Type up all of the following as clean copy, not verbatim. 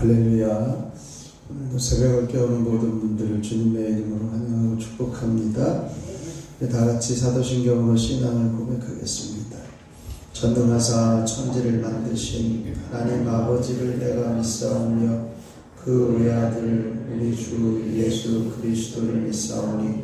할렐루야. 오늘도 새벽을 깨우는 모든 분들을 주님의 이름으로 환영하고 축복합니다. 다 같이 사도신경으로 신앙을 고백하겠습니다. 전능하사 천지를 만드신 하나님 아버지를 내가 믿사오며 그 외아들 우리 주 예수 그리스도를 믿사오니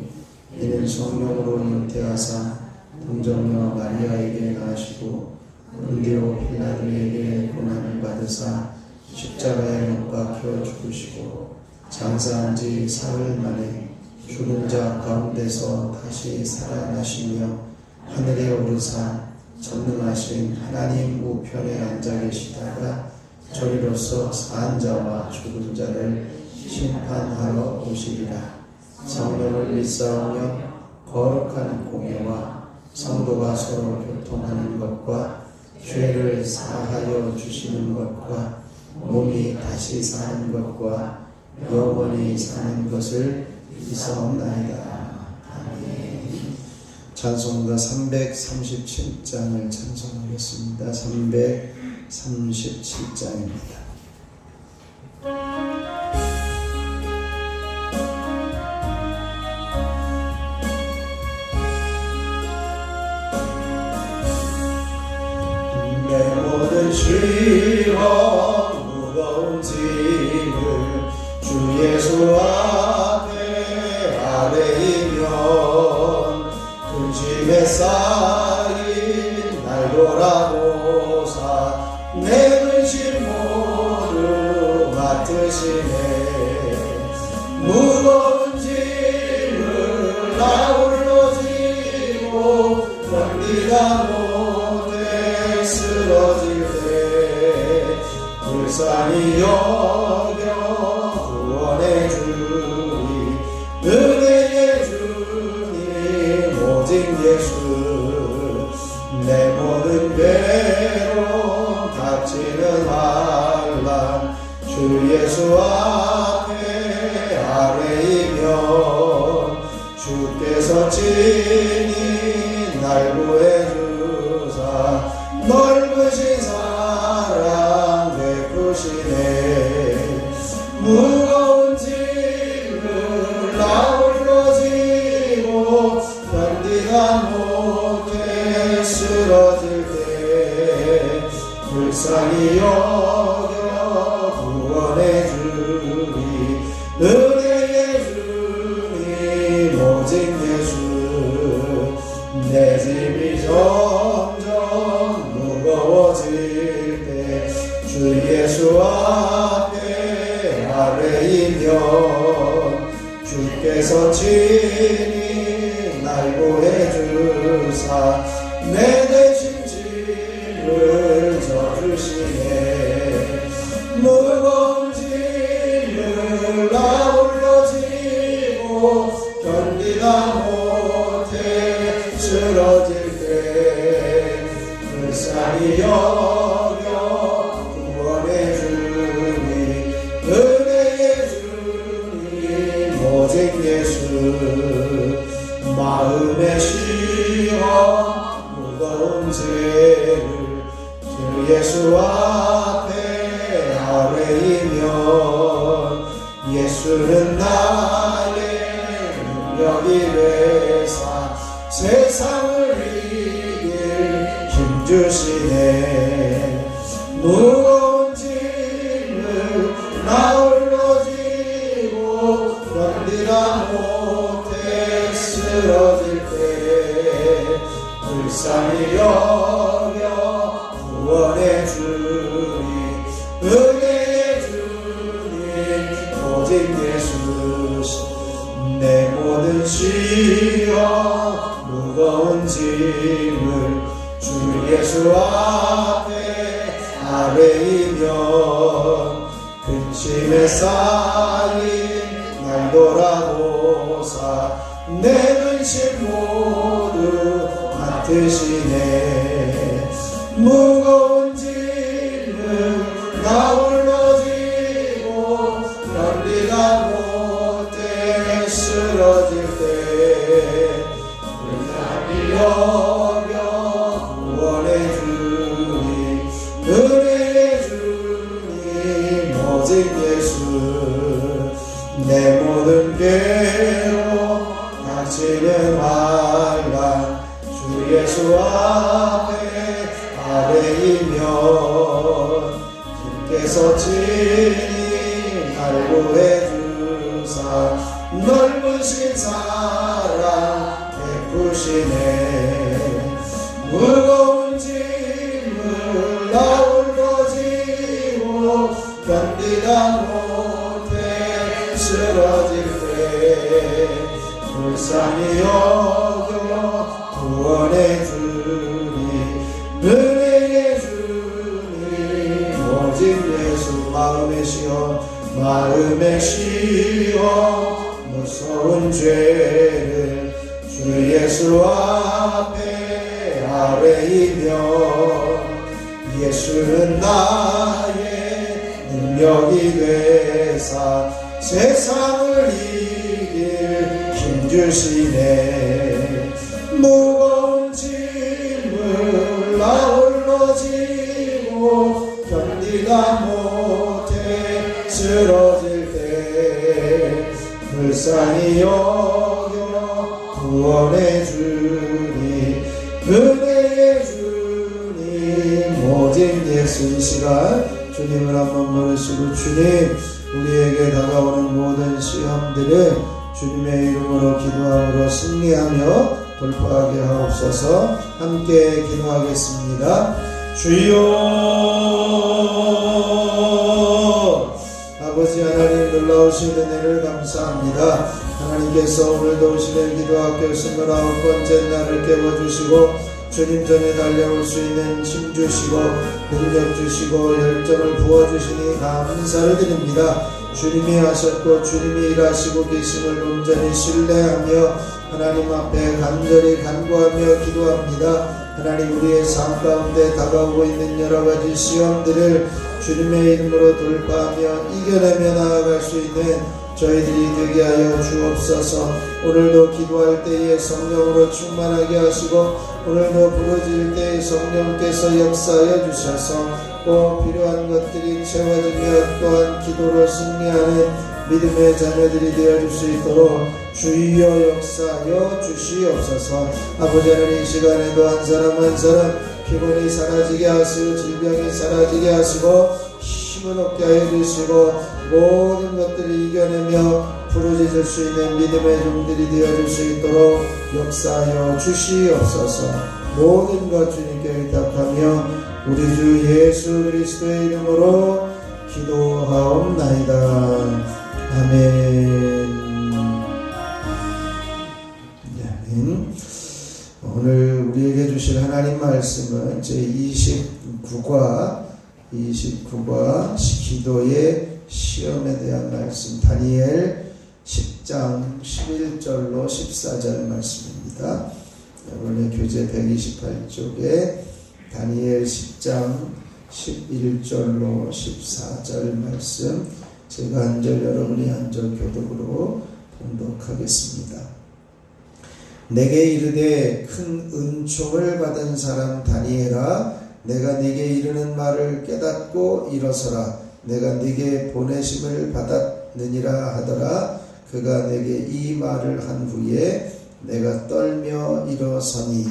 이는 성령으로 잉태하사 동정녀 마리아에게 나시고 본디오 빌라도에게 고난을 받으사 십자가에 못 박혀 죽으시고 장사한 지 사흘 만에 죽은 자 가운데서 다시 살아나시며 하늘에 오르사 전능하신 하나님 우편에 앉아 계시다가 저리로서 산 자와 죽은 자를 심판하러 오시리라. 성령을 믿사오며 거룩한 공예와 성도가 서로 교통하는 것과 죄를 사하여 주시는 것과 몸이 다시 사는 것과 영원히 사는 것을 믿사옵나이다. 아멘. 찬송가 337장을 찬송하겠습니다. 337장입니다. 내 모든 시험 무거운 짐을 주 예수 앞에 아뢰이면 그 짐에 쌓인 날 돌아보사 내 근심 모두 맡으시네. 무거운 짐을 나 홀로 지고 견디다 못해 쓰러질 때 불쌍히 여겨 구원해 주니 은혜의 주님 오직 예수. 내 모든 괴로움 닥치는 환난 주 예수 앞에 아뢰이면 주께서 친히 날 구해 주사 넓으신 사랑 베푸시네. 무거운 짐을 나 홀로 지고 견디다 못해 쓰러질 때 불쌍히 여겨 구원해 주니 은혜의 주님 오직 예수. 내 짐이 점점 무거워질 때 주 예수 앞에 아뢰이면 주께서 친히 날 구해 주사 내 대신 짐을 져주시네. 무거운 짐을 나 홀로 지고 견디다 못해 쓰러질 때 불쌍히 여겨 구원해 주니 은혜의 주님 오직 예수. 마음의 시험 무거운 죄를 주 예수 앞에 아뢰이면 예수는 나의 능력이 되사 세상을 이길 힘 주시네. 무거운 짐을 나 홀로 지고 견디다 못해 쓰러질 때 불쌍히 여겨 구원해 주니 은혜의 주님 오직 예수. 내 모든 시험 무거운 짐을 주 예수 앞에 아뢰이면 근심에 쌓인 날 돌아보사 내 근심 모두 맡으시네. 무거운 짐을 나 홀로 지고 견디다 못해 쓰러질 때 불쌍히 여겨 구원해 주니 은혜의 주님 오직 말라. 주 예수 앞에 아뢰이면 주께서 친히 날 구해주사 넓으신 사랑 베푸시네. 무거운 짐을 나 홀로 지고 견디다 못해 쓰러질 때 불쌍히 여겨 구원해 주니 은혜의 주님 오직 예수 마음에 쉬어 무서운 죄를 주 예수 앞에 아뢰이며 예수는 나의 능력이 되사 세상을 이길 힘 주시네. 무거운 짐을 나 홀로 지고 견디다 못해 쓰러질 때 불쌍히 여겨 구원해 주니 은혜의 주님 오직 예수. 이 시간 주님을 한번 부르시고 주님 우리에게 다가오는 모든 시험들을 주님의 이름으로 기도함으로 승리하며 돌파하게 하옵소서. 함께 기도하겠습니다. 주여 아버지 하나님 놀라우신 은혜를 감사합니다. 하나님께서 오늘도 오시는 기도학교 29번째 날을 깨워주시고 주님 전에 달려올 수 있는 힘 주시고 능력 주시고 열정을 부어주시니 감사를 드립니다. 주님이 하셨고 주님이 일하시고 계심을 온전히 신뢰하며 하나님 앞에 간절히 간구하며 기도합니다. 하나님 우리의 삶 가운데 다가오고 있는 여러가지 시험들을 주님의 이름으로 돌파하며 이겨내며 나아갈 수 있는 저희들이 되게 하여 주옵소서. 오늘도 기도할 때에 성령으로 충만하게 하시고 오늘도 부르짖을 때에 성령께서 역사하여 주셔서 꼭 필요한 것들이 채워지며 또한 기도로 승리하는 믿음의 자녀들이 되어줄 수 있도록 주여 역사하여 주시옵소서. 아버지 하나님 이 시간에도 한 사람 한 사람 피곤이 사라지게 하시고 질병이 사라지게 하시고 힘을 얻게 하여 주시고 모든 것들을 이겨내며 부르짖을 수 있는 믿음의 종들이 되어줄 수 있도록 역사하여 주시옵소서. 모든 것 주님께 의탁하며 우리 주 예수 그리스도의 이름으로 기도하옵나이다. 아멘. 오늘 우리에게 주실 하나님 말씀은 제29과 기도의 시험에 대한 말씀, 다니엘 10장 11절로 14절 말씀입니다. 원래 교재 128쪽에 다니엘 10장 11절로 14절 말씀, 제가 한 절 여러분이 한 절 교독으로 봉독하겠습니다. 내게 이르되 큰 은총을 받은 사람 다니엘아, 내가 네게 이르는 말을 깨닫고 일어서라. 내가 네게 보내심을 받았느니라 하더라. 그가 내게 이 말을 한 후에 내가 떨며 일어서니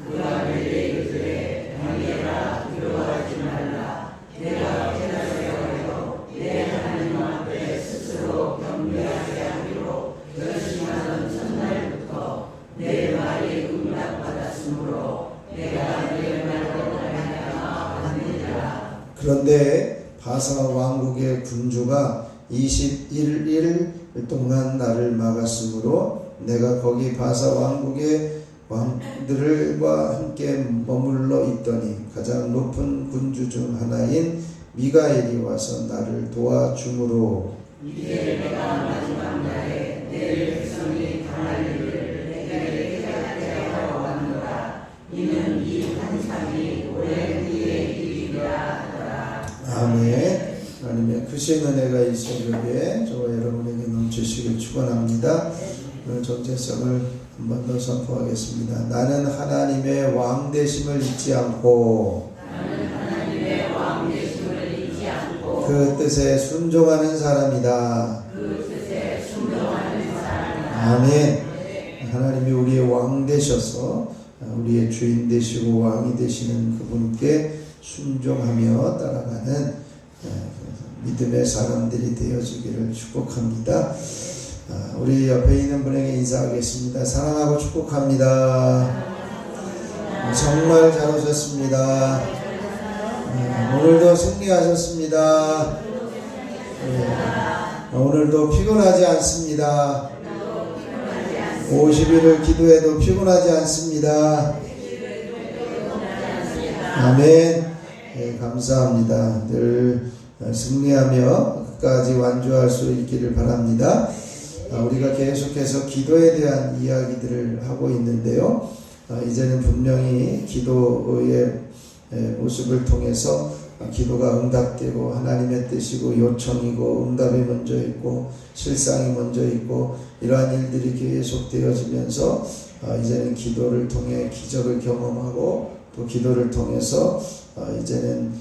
그가 내게 이르되 다니엘아 두려워하지 말라. 내가 깨달으려 내 하나님 앞에 스스로 경배하게 하기로 결심하던 첫날부터 내 말이 응답받았으므로 내가 내 말로 말미암아 받느니라. 그런데 바사 왕국의 군주가 21일 동안 나를 막았으므로 내가 거기 바사 왕국의 왕들과 함께 머물러 있더니 가장 높은 군주 중 하나인 미가엘이 와서 나를 도와주므로 이제 내가 마지막 날에 내 백성이 당할 일을 내게 깨닫게 하러 왔노라. 이는 이 한참이 오랜 뒤의 일이라 하더라. 아멘. 하나님의 크신 은혜가 이 새벽에 저와 여러분에게 넘치시길 축원합니다. 오늘 정체성을 한 번 더 선포하겠습니다. 나는 하나님의 왕 되심을 잊지 않고 그 뜻에 순종하는 사람이다. 아멘. 하나님이 우리의 왕 되셔서 우리의 주인 되시고 왕이 되시는 그분께 순종하며 따라가는 믿음의 사람들이 되어지기를 축복합니다. 우리 옆에 있는 분에게 인사하겠습니다. 사랑하고 축복합니다. 정말 잘 오셨습니다. 오늘도 승리하셨습니다. 오늘도 피곤하지 않습니다. 50일을 기도해도 피곤하지 않습니다. 아멘. 네, 감사합니다. 늘 승리하며 끝까지 완주할 수 있기를 바랍니다. 우리가 계속해서 기도에 대한 이야기들을 하고 있는데요. 이제는 분명히 기도의 모습을 통해서 기도가 응답되고 하나님의 뜻이고 요청이고 응답이 먼저 있고 실상이 먼저 있고 이러한 일들이 계속 되어지면서 이제는 기도를 통해 기적을 경험하고 또 기도를 통해서 이제는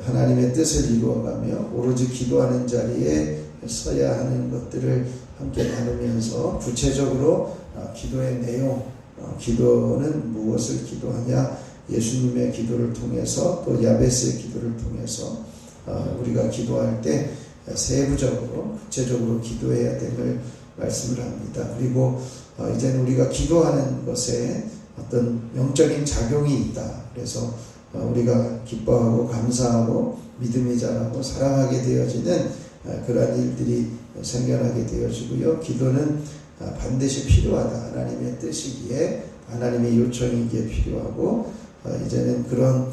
하나님의 뜻을 이루어가며 오로지 기도하는 자리에 서야 하는 것들을 함께 나누면서 구체적으로 기도의 내용, 기도는 무엇을 기도하냐, 예수님의 기도를 통해서 또 야베스의 기도를 통해서 우리가 기도할 때 세부적으로 구체적으로 기도해야 됨을 말씀을 합니다. 그리고 이제는 우리가 기도하는 것에 어떤 영적인 작용이 있다. 그래서 우리가 기뻐하고 감사하고 믿음이 자라고 사랑하게 되어지는 그러한 일들이 생겨나게 되어지고요. 기도는 반드시 필요하다. 하나님의 뜻이기에 하나님의 요청이기에 필요하고 이제는 그런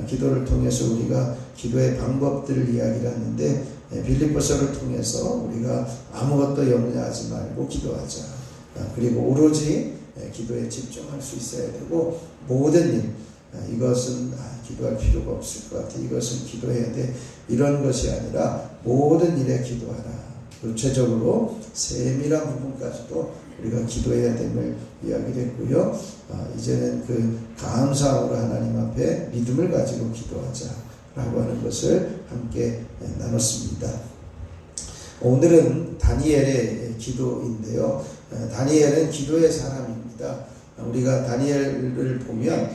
기도를 통해서 우리가 기도의 방법들을 이야기를 하는데 빌립보서를 통해서 우리가 아무것도 염려하지 말고 기도하자. 그리고 오로지 기도에 집중할 수 있어야 되고 모든 일 이것은 기도할 필요가 없을 것 같아. 이것은 기도해야 돼. 이런 것이 아니라 모든 일에 기도하라. 구체적으로 세밀한 부분까지도 우리가 기도해야 됨을 이야기를 했고요. 이제는 그 감사함으로 하나님 앞에 믿음을 가지고 기도하자라고 하는 것을 함께 나눴습니다. 오늘은 다니엘의 기도인데요. 다니엘은 기도의 사람입니다. 우리가 다니엘을 보면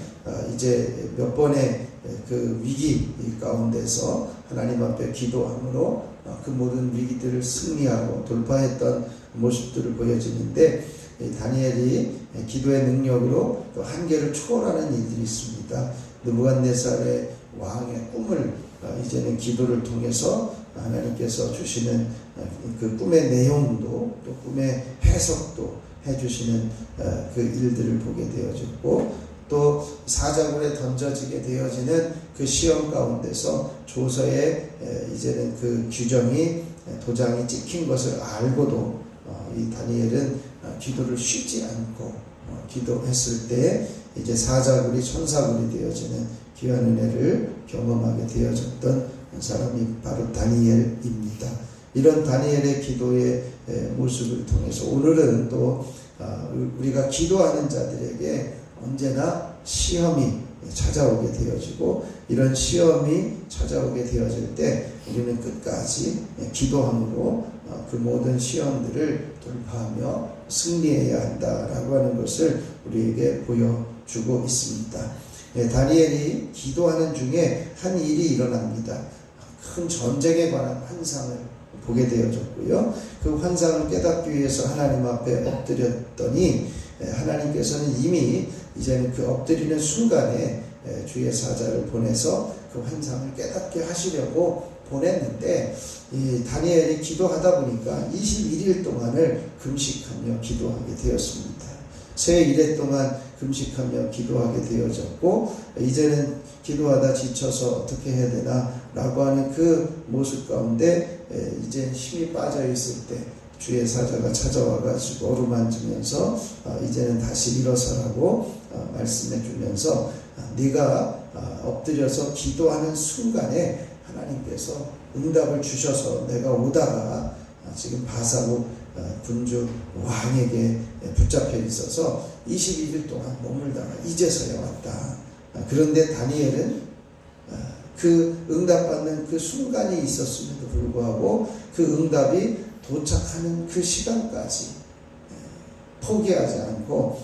이제 몇 번의 그 위기 가운데서 하나님 앞에 기도함으로 그 모든 위기들을 승리하고 돌파했던 모습들을 보여지는데 다니엘이 기도의 능력으로 또 한계를 초월하는 일들이 있습니다. 느부갓네살의 왕의 꿈을 이제는 기도를 통해서 하나님께서 주시는 그 꿈의 내용도 또 꿈의 해석도 해주시는 그 일들을 보게 되어졌고 또 사자굴에 던져지게 되어지는 그 시험 가운데서 조서에 이제는 그 규정이 도장이 찍힌 것을 알고도 이 다니엘은 기도를 쉬지 않고 기도했을 때 이제 사자굴이 천사굴이 되어지는 귀한 은혜를 경험하게 되어졌던 사람이 바로 다니엘입니다. 이런 다니엘의 기도의 모습을 통해서 오늘은 또 우리가 기도하는 자들에게 언제나 시험이 찾아오게 되어지고 이런 시험이 찾아오게 되어질 때 우리는 끝까지 기도함으로 그 모든 시험들을 돌파하며 승리해야 한다라고 하는 것을 우리에게 보여주고 있습니다. 다니엘이 기도하는 중에 한 일이 일어납니다. 큰 전쟁에 관한 환상을 보게 되어졌고요. 그 환상을 깨닫기 위해서 하나님 앞에 엎드렸더니 하나님께서는 이미 이제는 그 엎드리는 순간에 주의 사자를 보내서 그 환상을 깨닫게 하시려고 보냈는데 이 다니엘이 기도하다 보니까 21일 동안을 금식하며 기도하게 되었습니다. 새 일해 동안 금식하며 기도하게 되어졌고 이제는 기도하다 지쳐서 어떻게 해야 되나 라고 하는 그 모습 가운데 이제 힘이 빠져 있을 때 주의 사자가 찾아와 가지고 어루만지면서 이제는 다시 일어서라고 말씀해 주면서 네가 엎드려서 기도하는 순간에 하나님께서 응답을 주셔서 내가 오다가 지금 바사국 군주 왕에게 붙잡혀 있어서 21일 동안 머물다가 이제서야 왔다. 그런데 다니엘은 그 응답받는 그 순간이 있었음에도 불구하고 그 응답이 도착하는 그 시간까지 포기하지 않고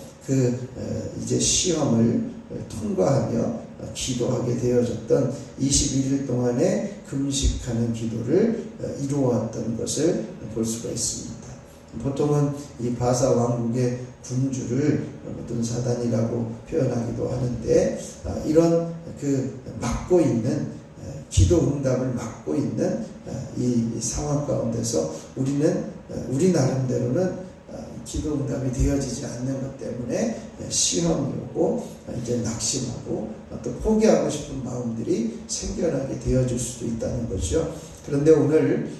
이제 시험을 통과하며 기도하게 되어졌던 21일 동안의 금식하는 기도를 이루어왔던 것을 볼 수가 있습니다. 보통은 이 바사 왕국의 군주를 어떤 사단이라고 표현하기도 하는데, 이런 막고 있는 기도 응답을 막고 있는 이 상황 가운데서 우리는 우리 나름대로는 기도 응답이 되어지지 않는 것 때문에 시험이 오고 이제 낙심하고 또 포기하고 싶은 마음들이 생겨나게 되어질 수도 있다는 거죠. 그런데 오늘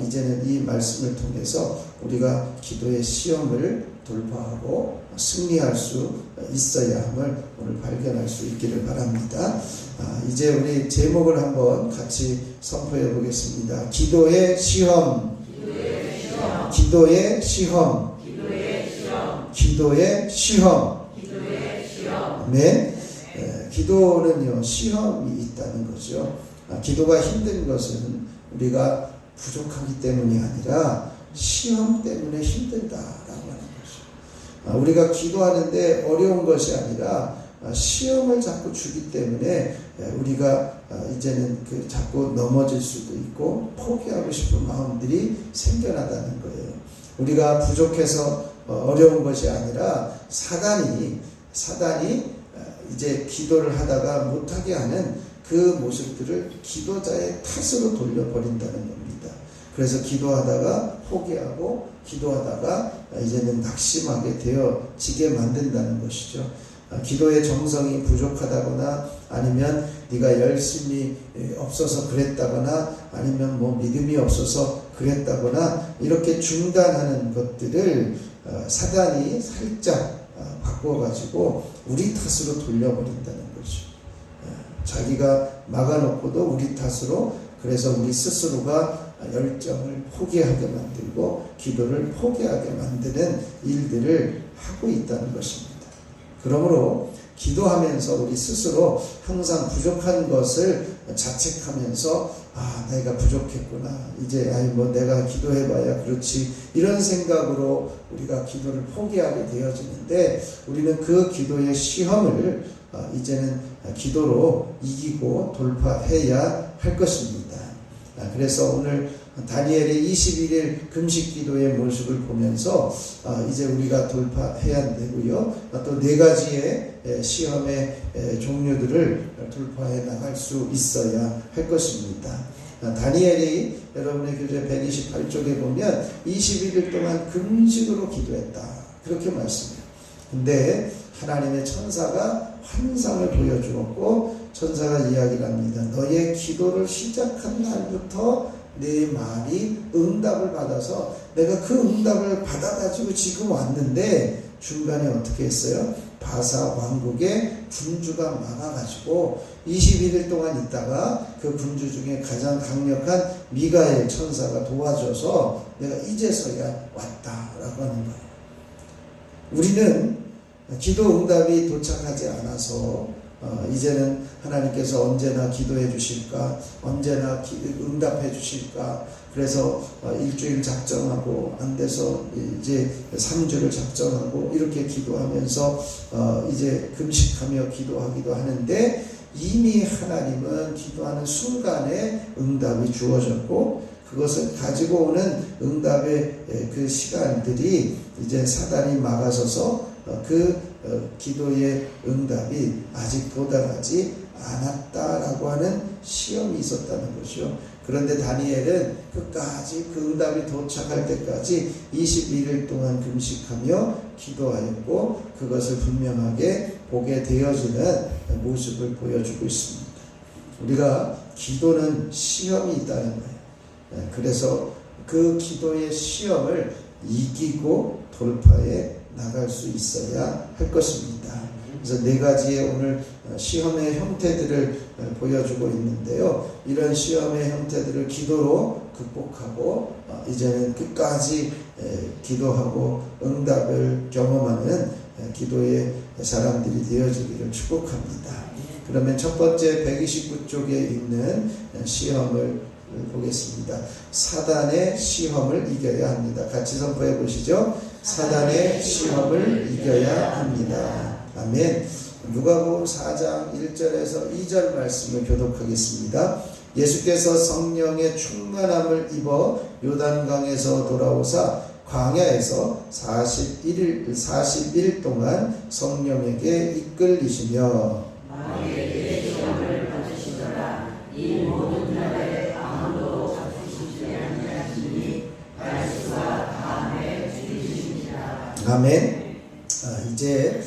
이제는 이 말씀을 통해서 우리가 기도의 시험을 돌파하고 승리할 수 있어야 함을 오늘 발견할 수 있기를 바랍니다. 이제 우리 제목을 한번 같이 선포해 보겠습니다. 기도의 시험, 기도의 시험, 기도의 시험. 아멘. 기도는요, 시험이 있다는 거죠. 기도가 힘든 것은 우리가 부족하기 때문이 아니라 시험 때문에 힘들다라고 하는 거죠. 우리가 기도하는데 어려운 것이 아니라 시험을 자꾸 주기 때문에 우리가 이제는 자꾸 넘어질 수도 있고 포기하고 싶은 마음들이 생겨나다는 거예요. 우리가 부족해서 어려운 것이 아니라 사단이 이제 기도를 하다가 못하게 하는 그 모습들을 기도자의 탓으로 돌려버린다는 겁니다. 그래서 기도하다가 포기하고 기도하다가 이제는 낙심하게 되어지게 만든다는 것이죠. 기도의 정성이 부족하다거나 아니면 네가 열심히 없어서 그랬다거나 아니면 믿음이 없어서 그랬다거나 이렇게 중단하는 것들을 사단이 살짝 바꿔가지고 우리 탓으로 돌려버린다는 거죠. 자기가 막아놓고도 우리 탓으로, 그래서 우리 스스로가 열정을 포기하게 만들고 기도를 포기하게 만드는 일들을 하고 있다는 것입니다. 그러므로 기도하면서 우리 스스로 항상 부족한 것을 자책하면서 내가 부족했구나, 이제 내가 기도해봐야 그렇지, 이런 생각으로 우리가 기도를 포기하게 되어지는데, 우리는 그 기도의 시험을 이제는 기도로 이기고 돌파해야 할 것입니다. 그래서 오늘 다니엘의 21일 금식 기도의 모습을 보면서 이제 우리가 돌파해야 되고요. 또 4가지의 시험의 종류들을 돌파해 나갈 수 있어야 할 것입니다. 다니엘이 여러분의 교재 128쪽에 보면 21일 동안 금식으로 기도했다, 그렇게 말씀해요. 근데 하나님의 천사가 환상을 보여주었고 천사가 이야기를 합니다. 너의 기도를 시작한 날부터 내 말이 응답을 받아서 내가 그 응답을 받아가지고 지금 왔는데 중간에 어떻게 했어요? 바사 왕국의 군주가 막아가지고 21일 동안 있다가 그 군주 중에 가장 강력한 미가엘 천사가 도와줘서 내가 이제서야 왔다라고 하는 거예요. 우리는 기도 응답이 도착하지 않아서 이제는 하나님께서 언제나 기도해 주실까, 언제나 응답해 주실까, 그래서 일주일 작정하고 안 돼서 이제 3주를 작정하고 이렇게 기도하면서 이제 금식하며 기도하기도 하는데, 이미 하나님은 기도하는 순간에 응답이 주어졌고 그것을 가지고 오는 응답의 그 시간들이 이제 사단이 막아서서 기도의 응답이 아직 도달하지 않았다라고 하는 시험이 있었다는 것이요. 그런데 다니엘은 끝까지 그 응답이 도착할 때까지 21일 동안 금식하며 기도하였고 그것을 분명하게 보게 되어지는 모습을 보여주고 있습니다. 우리가 기도는 시험이 있다는 거예요. 그래서 그 기도의 시험을 이기고 돌파해 나갈 수 있어야 할 것입니다. 그래서 4가지의 오늘 시험의 형태들을 보여주고 있는데요. 이런 시험의 형태들을 기도로 극복하고 이제는 끝까지 기도하고 응답을 경험하는 기도의 사람들이 되어지기를 축복합니다. 그러면 첫 번째 129쪽에 있는 시험을 보겠습니다. 사단의 시험을 이겨야 합니다. 같이 선포해 보시죠. 사단의 시험을 이겨야 합니다. 아멘. 누가복음 4장 1절에서 2절 말씀을 교독하겠습니다. 예수께서 성령의 충만함을 입어 요단강에서 돌아오사 광야에서 40일 동안 성령에게 이끌리시며 마귀에게 시험을 받으시더라. 이 모든 날에 아무도 잡수시지 아니하시니 날수가 다음에 줄이시니라. 아멘. 이제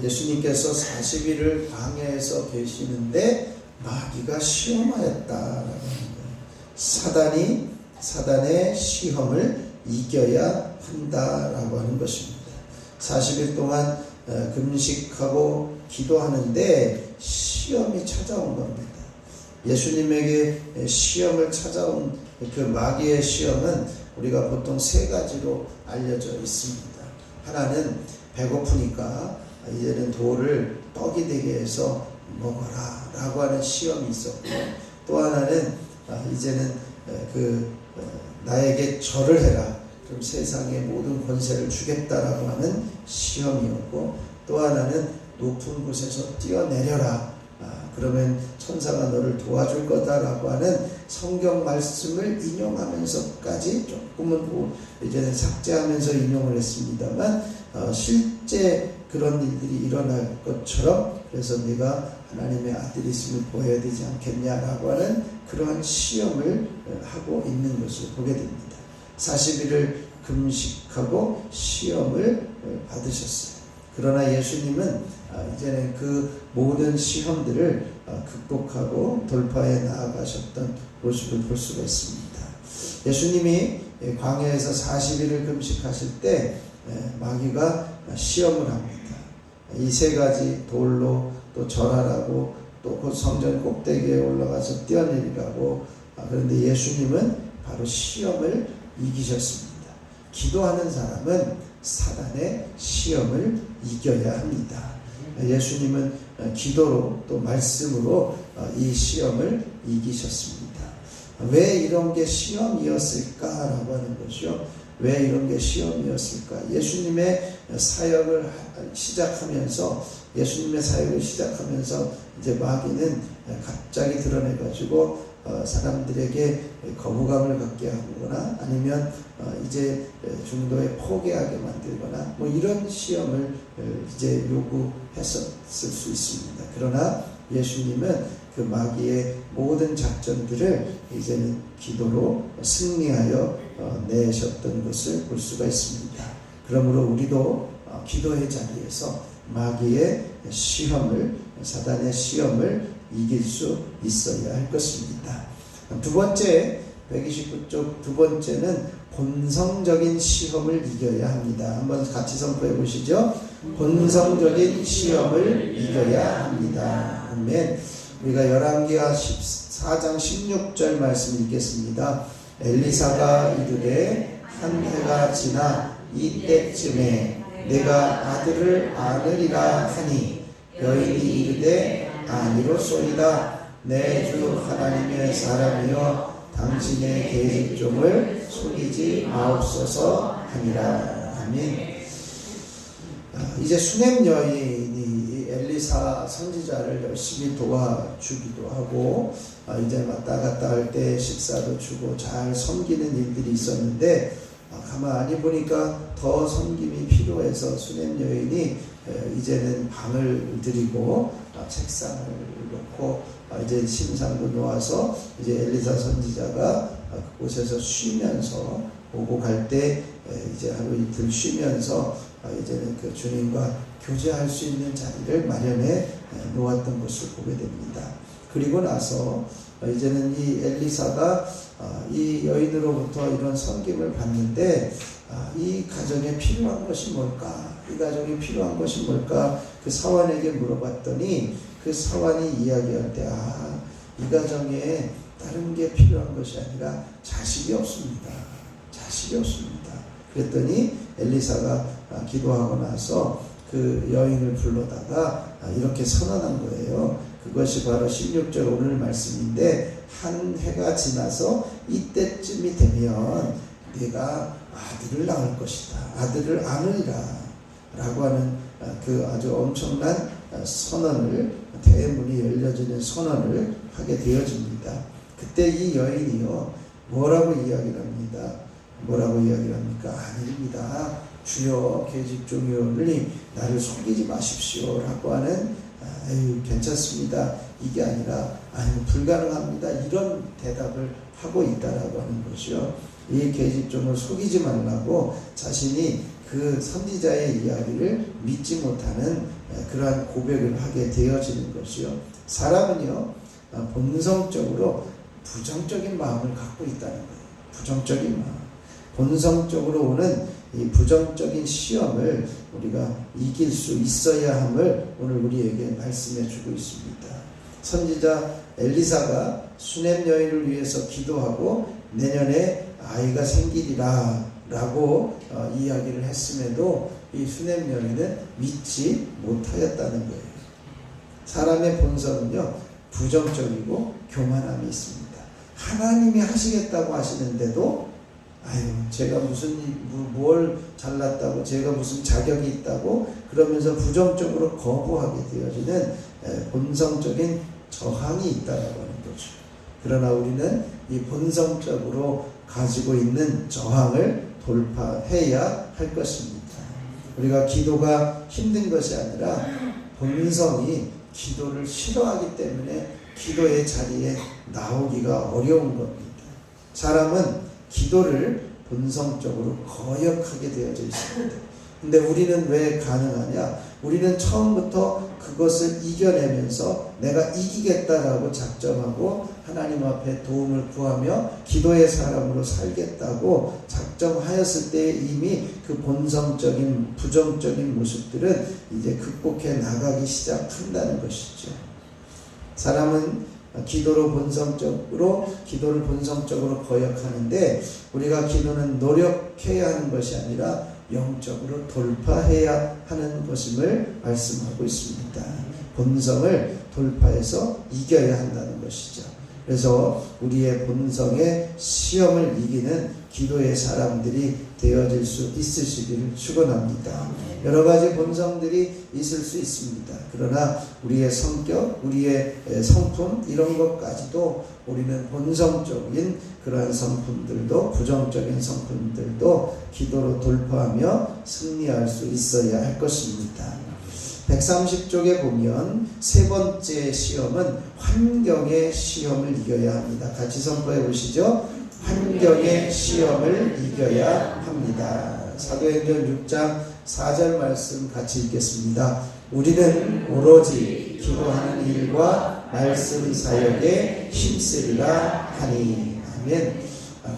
예수님께서 40일을 광야에서 계시는데 마귀가 시험하였다라고 하는 거예요. 사단의 시험을 이겨야 한다라고 하는 것입니다. 40일 동안 금식하고 기도하는데 시험이 찾아온 겁니다. 예수님에게 시험을 찾아온 그 마귀의 시험은 우리가 보통 세 가지로 알려져 있습니다. 하나는 배고프니까 이제는 돌을 떡이 되게 해서 먹어라 라고 하는 시험이 있었고, 또 하나는 이제는 나에게 절을 해라, 그럼 세상의 모든 권세를 주겠다라고 하는 시험이었고, 또 하나는 높은 곳에서 뛰어내려라, 그러면 천사가 너를 도와줄 거다라고 하는 성경 말씀을 인용하면서까지 조금은 이제는 삭제하면서 인용을 했습니다만, 실제 그런 일들이 일어날 것처럼, 그래서 내가 하나님의 아들이 있음을 보여야 되지 않겠냐라고 하는 그러한 시험을 하고 있는 것을 보게 됩니다. 40일을 금식하고 시험을 받으셨어요. 그러나 예수님은 이제는 그 모든 시험들을 극복하고 돌파해 나아가셨던 모습을 볼 수가 있습니다. 예수님이 광야에서 40일을 금식하실 때 마귀가 시험을 합니다. 이 세 가지 돌로 또 절하라고, 또 곧 성전 꼭대기에 올라가서 뛰어내리라고. 그런데 예수님은 바로 시험을 이기셨습니다. 기도하는 사람은 사단의 시험을 이겨야 합니다. 예수님은 기도로 또 말씀으로 이 시험을 이기셨습니다. 왜 이런 게 시험이었을까라고 하는 것이요. 왜 이런 게 시험이었을까? 예수님의 사역을 시작하면서 이제 마귀는 갑자기 드러내가지고 사람들에게 거부감을 갖게 하거나, 아니면 이제 중도에 포기하게 만들거나, 이런 시험을 이제 요구했었을 수 있습니다. 그러나 예수님은 그 마귀의 모든 작전들을 이제는 기도로 승리하여 내셨던 것을 볼 수가 있습니다. 그러므로 우리도 기도의 자리에서 마귀의 시험을, 사단의 시험을 이길 수 있어야 할 것입니다. 두 번째, 129쪽 두 번째는 본성적인 시험을 이겨야 합니다. 한번 같이 선포해 보시죠. 본성적인 시험을 이겨야 합니다. 아멘. 우리가 열왕기하 14장 16절 말씀 읽겠습니다. 엘리사가 이르되 한 해가 지나 이때쯤에 내가 아들을 안으리라 하니, 여인이 이르되 아니로소이다. 내 주 하나님의 사람이여 당신의 계집종을 속이지 마옵소서 하니라. 아멘. 이제 수넴 여인이 엘리사 선지자를 열심히 도와주기도 하고, 이제 왔다 갔다 할 때 식사도 주고 잘 섬기는 일들이 있었는데, 가만히 보니까 더 섬김이 필요해서 수넴 여인이 이제는 방을 들이고 책상을 놓고 이제 침상도 놓아서 이제 엘리사 선지자가 그곳에서 쉬면서 오고 갈 때 이제 하루 이틀 쉬면서 이제는 그 주님과 교제할 수 있는 자리를 마련해 놓았던 것을 보게 됩니다. 그리고 나서 이제는 이 엘리사가 이 여인으로부터 이런 섬김을 받는데, 이 가정에 필요한 것이 뭘까? 이 가정에 필요한 것이 뭘까? 그 사환에게 물어봤더니, 그 사환이 이야기할 때, 이 가정에 다른 게 필요한 것이 아니라 자식이 없습니다. 자식이 없습니다. 그랬더니 엘리사가 기도하고 나서 그 여인을 불러다가 이렇게 선언한 거예요. 그것이 바로 16절 오늘 말씀인데, 한 해가 지나서 이때쯤이 되면 네가 아들을 낳을 것이다. 아들을 안으리라. 라고 하는 그 아주 엄청난 선언을, 대문이 열려지는 선언을 하게 되어집니다. 그때 이 여인이요, 뭐라고 이야기를 합니다. 뭐라고 이야기를 합니까? 아닙니다. 주여, 계집종이오니 나를 속이지 마십시오. 라고 하는, 아유, 괜찮습니다. 이게 아니라, 아유, 불가능합니다. 이런 대답을 하고 있다라고 하는 거죠. 이 계집종을 속이지 말라고 자신이 그 선지자의 이야기를 믿지 못하는 그러한 고백을 하게 되어지는 것이요. 사람은요, 본성적으로 부정적인 마음을 갖고 있다는 거예요. 부정적인 마음. 본성적으로 오는 이 부정적인 시험을 우리가 이길 수 있어야 함을 오늘 우리에게 말씀해 주고 있습니다. 선지자 엘리사가 수넴 여인을 위해서 기도하고 내년에 아이가 생기리라 라고 이야기를 했음에도 이 수넴 여인은 믿지 못하였다는 거예요. 사람의 본성은요, 부정적이고 교만함이 있습니다. 하나님이 하시겠다고 하시는데도 아유, 제가 뭘 잘났다고, 제가 무슨 자격이 있다고 그러면서 부정적으로 거부하게 되어지는 본성적인 저항이 있다라고 하는 거죠. 그러나 우리는 이 본성적으로 가지고 있는 저항을 돌파해야 할 것입니다. 우리가 기도가 힘든 것이 아니라 본성이 기도를 싫어하기 때문에 기도의 자리에 나오기가 어려운 겁니다. 사람은 기도를 본성적으로 거역하게 되어져 있습니다. 근데 우리는 왜 가능하냐? 우리는 처음부터 그것을 이겨내면서 내가 이기겠다라고 작정하고 하나님 앞에 도움을 구하며 기도의 사람으로 살겠다고 작정하였을 때 이미 그 본성적인 부정적인 모습들은 이제 극복해 나가기 시작한다는 것이죠. 사람은 기도를 본성적으로 거역하는데 우리가 기도는 노력해야 하는 것이 아니라 영적으로 돌파해야 하는 것임을 말씀하고 있습니다. 본성을 돌파해서 이겨야 한다는 것이죠. 그래서 우리의 본성의 시험을 이기는 기도의 사람들이 되어질 수 있으시기를 축원합니다. 여러 가지 본성들이 있을 수 있습니다. 그러나 우리의 성격, 우리의 성품 이런 것까지도 우리는 본성적인 그러한 성품들도 부정적인 성품들도 기도로 돌파하며 승리할 수 있어야 할 것입니다. 130쪽에 보면 세 번째 시험은 환경의 시험을 이겨야 합니다. 같이 선포해 보시죠. 환경의 시험을 이겨야 합니다. 사도행전 6장 4절 말씀 같이 읽겠습니다. 우리는 오로지 기도하는 일과 말씀 사역에 힘쓰리라 하니. 아멘.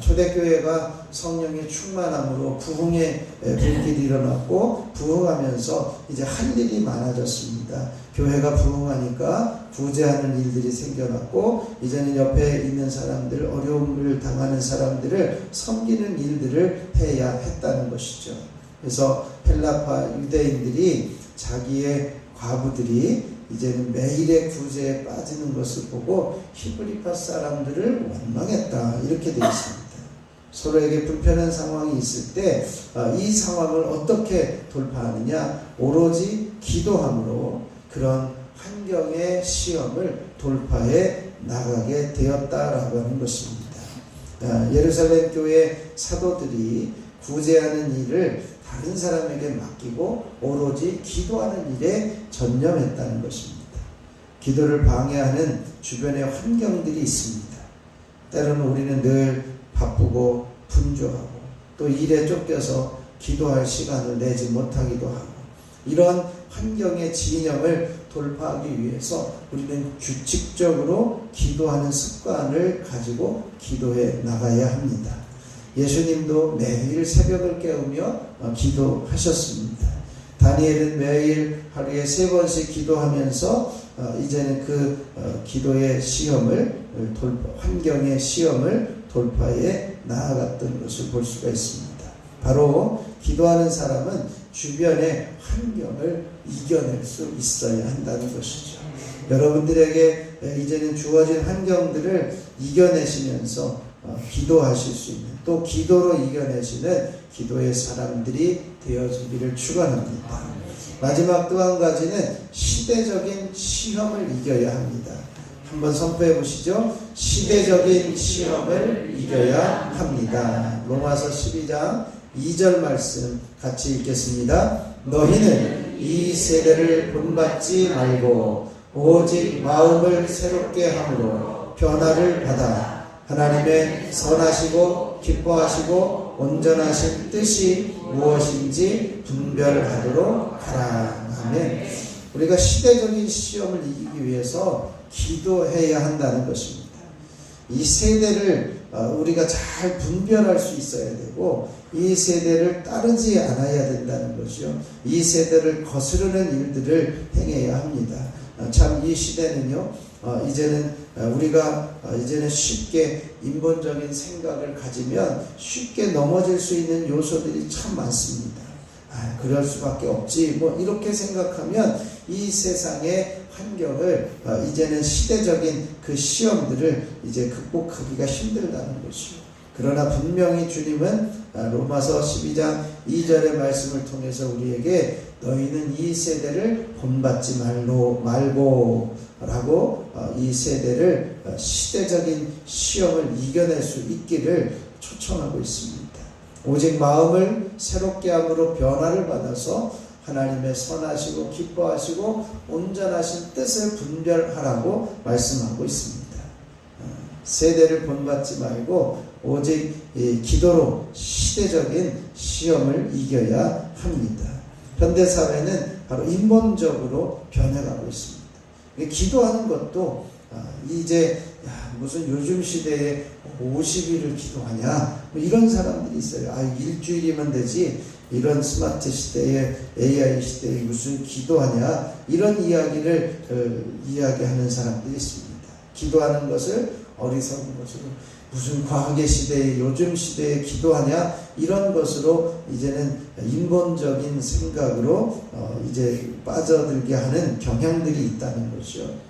초대교회가 성령의 충만함으로 부흥의 불길이 일어났고 부흥하면서 이제 할 일이 많아졌습니다. 교회가 부흥하니까 구제하는 일들이 생겨났고 이제는 옆에 있는 사람들, 어려움을 당하는 사람들을 섬기는 일들을 해야 했다는 것이죠. 그래서 헬라파 유대인들이 자기의 과부들이 이제는 매일의 구제에 빠지는 것을 보고 히브리파 사람들을 원망했다 이렇게 되어 있습니다. 서로에게 불편한 상황이 있을 때 이 상황을 어떻게 돌파하느냐? 오로지 기도함으로 그런 환경의 시험을 돌파해 나가게 되었다라고 하는 것입니다. 예루살렘 교회 사도들이 구제하는 일을 다른 사람에게 맡기고 오로지 기도하는 일에 전념했다는 것입니다. 기도를 방해하는 주변의 환경들이 있습니다. 때로는 우리는 늘 바쁘고 분주하고 또 일에 쫓겨서 기도할 시간을 내지 못하기도 하고 이런 환경의 진영을 돌파하기 위해서 우리는 규칙적으로 기도하는 습관을 가지고 기도해 나가야 합니다. 예수님도 매일 새벽을 깨우며 기도하셨습니다. 다니엘은 매일 하루에 3번씩 기도하면서 이제는 그 기도의 시험을 환경의 시험을 돌파해 나아갔던 것을 볼 수가 있습니다. 바로 기도하는 사람은 주변의 환경을 이겨낼 수 있어야 한다는 것이죠. 여러분들에게 이제는 주어진 환경들을 이겨내시면서 기도하실 수 있는, 또 기도로 이겨내시는 기도의 사람들이 되어주기를 축원합니다. 마지막 또 한 가지는 시대적인 시험을 이겨야 합니다. 한번 선포해 보시죠. 시대적인 시험을 이겨야 합니다. 로마서 12장 2절 말씀 같이 읽겠습니다. 너희는 이 세대를 본받지 말고 오직 마음을 새롭게 함으로 변화를 받아 하나님의 선하시고 기뻐하시고 온전하신 뜻이 무엇인지 분별하도록 하라. 아멘. 우리가 시대적인 시험을 이기기 위해서 기도해야 한다는 것입니다. 이 세대를 우리가 잘 분별할 수 있어야 되고, 이 세대를 따르지 않아야 된다는 것이요, 이 세대를 거스르는 일들을 행해야 합니다. 참 이 시대는요, 이제는 우리가 이제는 쉽게 인본적인 생각을 가지면 쉽게 넘어질 수 있는 요소들이 참 많습니다. 그럴 수밖에 없지, 뭐 이렇게 생각하면 이 세상의 환경을 이제는 시대적인 그 시험들을 이제 극복하기가 힘들다는 것이요. 그러나 분명히 주님은 로마서 12장 2절의 말씀을 통해서 우리에게 너희는 이 세대를 본받지 말고 라고 이 세대를 시대적인 시험을 이겨낼 수 있기를 초청하고 있습니다. 오직 마음을 새롭게 함으로 변화를 받아서 하나님의 선하시고 기뻐하시고 온전하신 뜻을 분별하라고 말씀하고 있습니다. 세대를 본받지 말고 오직 기도로 시대적인 시험을 이겨야 합니다. 현대사회는 바로 인본적으로 변해가고 있습니다. 기도하는 것도 이제 무슨 요즘 시대에 50일을 기도하냐, 뭐 이런 사람들이 있어요. 일주일이면 되지, 이런 스마트 시대에, AI 시대에 무슨 기도하냐, 이런 이야기를 이야기하는 사람들이 있습니다. 기도하는 것을 어리석은 것으로, 무슨 과학의 시대에, 요즘 시대에 기도하냐, 이런 것으로 이제는 인본적인 생각으로 이제 빠져들게 하는 경향들이 있다는 것이요.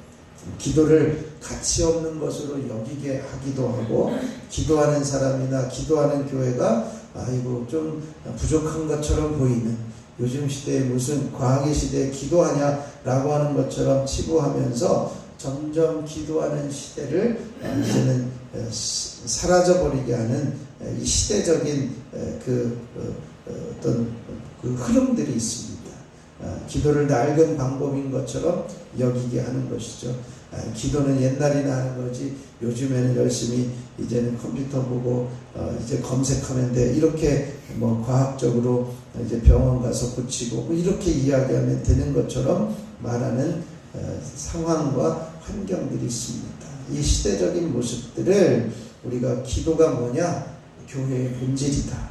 기도를 가치 없는 것으로 여기게 하기도 하고, 기도하는 사람이나 기도하는 교회가 좀 부족한 것처럼 보이는, 요즘 시대에 무슨 과학의 시대에 기도하냐라고 하는 것처럼 치부하면서 점점 기도하는 시대를 이제는 사라져버리게 하는 이 시대적인 어떤 그 흐름들이 있습니다. 기도를 낡은 방법인 것처럼 여기게 하는 것이죠. 기도는 옛날이나 하는 거지, 요즘에는 열심히 이제는 컴퓨터 보고 이제 검색하면 돼, 이렇게 뭐 과학적으로 이제 병원 가서 고치고 뭐 이렇게 이야기하면 되는 것처럼 말하는 상황과 환경들이 있습니다. 이 시대적인 모습들을 우리가, 기도가 뭐냐? 교회의 본질이다.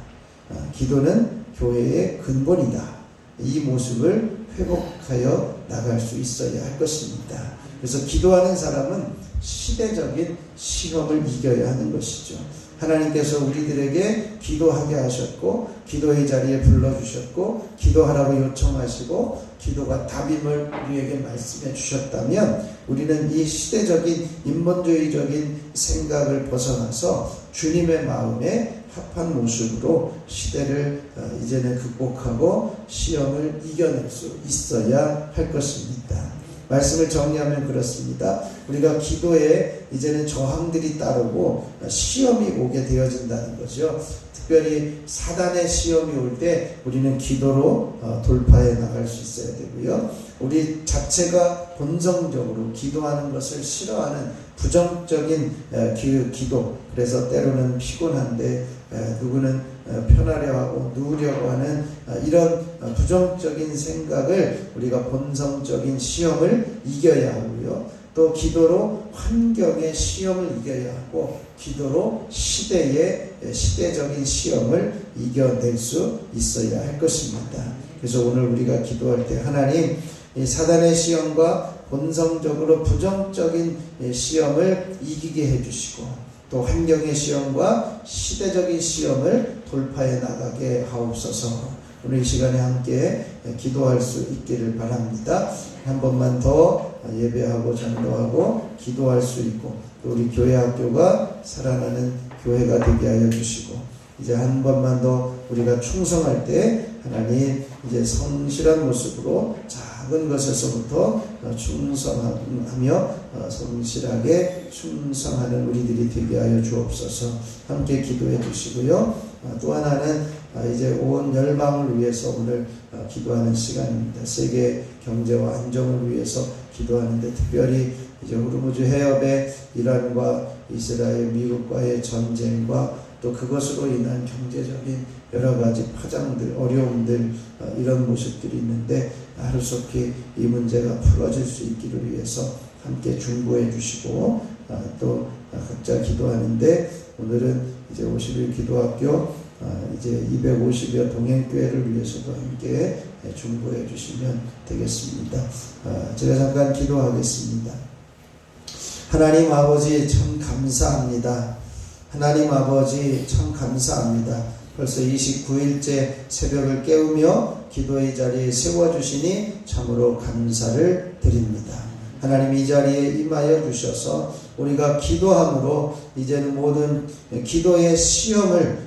기도는 교회의 근본이다. 이 모습을 회복하여 나갈 수 있어야 할 것입니다. 그래서 기도하는 사람은 시대적인 시험을 이겨야 하는 것이죠. 하나님께서 우리들에게 기도하게 하셨고, 기도의 자리에 불러주셨고, 기도하라고 요청하시고, 기도가 답임을 우리에게 말씀해 주셨다면, 우리는 이 시대적인 인본주의적인 생각을 벗어나서 주님의 마음에 합한 모습으로 시대를 이제는 극복하고 시험을 이겨낼 수 있어야 할 것입니다. 말씀을 정리하면 그렇습니다. 우리가 기도에 이제는 저항들이 따르고 시험이 오게 되어진다는 거죠. 특별히 사단의 시험이 올 때 우리는 기도로 돌파해 나갈 수 있어야 되고요. 우리 자체가 본성적으로 기도하는 것을 싫어하는 부정적인 기도, 그래서 때로는 피곤한데 누구는 편하려 하고 누우려고 하는 이런 부정적인 생각을 우리가 본성적인 시험을 이겨야 하고요. 또 기도로 환경의 시험을 이겨야 하고, 기도로 시대적인 시험을 이겨낼 수 있어야 할 것입니다. 그래서 오늘 우리가 기도할 때 하나님, 이 사단의 시험과 본성적으로 부정적인 시험을 이기게 해주시고, 또 환경의 시험과 시대적인 시험을 돌파해 나가게 하옵소서. 오늘 이 시간에 함께 기도할 수 있기를 바랍니다. 한 번만 더 예배하고 전도하고 기도할 수 있고, 또 우리 교회 학교가 살아나는 교회가 되게 하여 주시고, 이제 한 번만 더 우리가 충성할 때 하나님 이제 성실한 모습으로 작은 것에서부터 충성하며 성실하게 충성하는 우리들이 되게 하여 주옵소서. 함께 기도해 주시고요. 또 하나는 이제 온 열방을 위해서 오늘 기도하는 시간입니다. 세계 경제와 안정을 위해서 기도하는데, 특별히 이제 호르무즈 해협의 이란과 이스라엘, 미국과의 전쟁과 또 그것으로 인한 경제적인 여러 가지 파장들, 어려움들, 이런 모습들이 있는데 하루속히 이 문제가 풀어질 수 있기를 위해서 함께 중보해 주시고, 또 각자 기도하는데, 오늘은 이제 50일 기도학교 이제 250여 동행교회를 위해서도 함께 중보해 주시면 되겠습니다. 제가 잠깐 기도하겠습니다. 하나님 아버지 참 감사합니다. 하나님 아버지 참 감사합니다. 벌써 29일째 새벽을 깨우며 기도의 자리에 세워주시니 참으로 감사를 드립니다. 하나님 이 자리에 임하여 주셔서 우리가 기도함으로 이제는 모든 기도의 시험을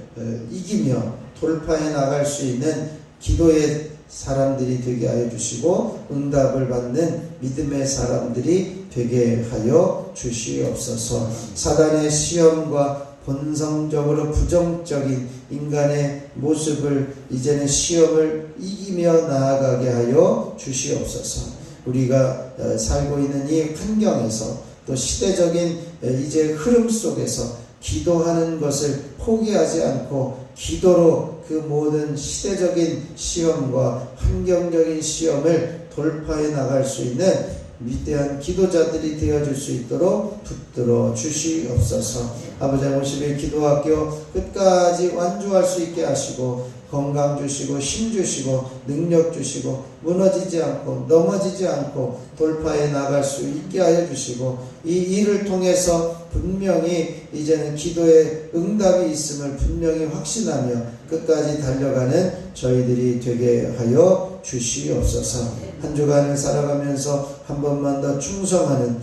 이기며 돌파해 나갈 수 있는 기도의 사람들이 되게 하여 주시고, 응답을 받는 믿음의 사람들이 되게 하여 주시옵소서. 사단의 시험과 본성적으로 부정적인 인간의 모습을 이제는 시험을 이기며 나아가게 하여 주시옵소서. 우리가 살고 있는 이 환경에서, 또 시대적인 이제 흐름 속에서 기도하는 것을 포기하지 않고 기도로 그 모든 시대적인 시험과 환경적인 시험을 돌파해 나갈 수 있는 위대한 기도자들이 되어줄 수 있도록 붙들어 주시옵소서. 아버지 50일 기도학교 끝까지 완주할 수 있게 하시고, 건강 주시고 힘 주시고 능력 주시고 무너지지 않고 넘어지지 않고 돌파해 나갈 수 있게 하여 주시고, 이 일을 통해서 분명히 이제는 기도에 응답이 있음을 분명히 확신하며 끝까지 달려가는 저희들이 되게 하여 주시옵소서. 한 주간을 살아가면서 한 번만 더 충성하는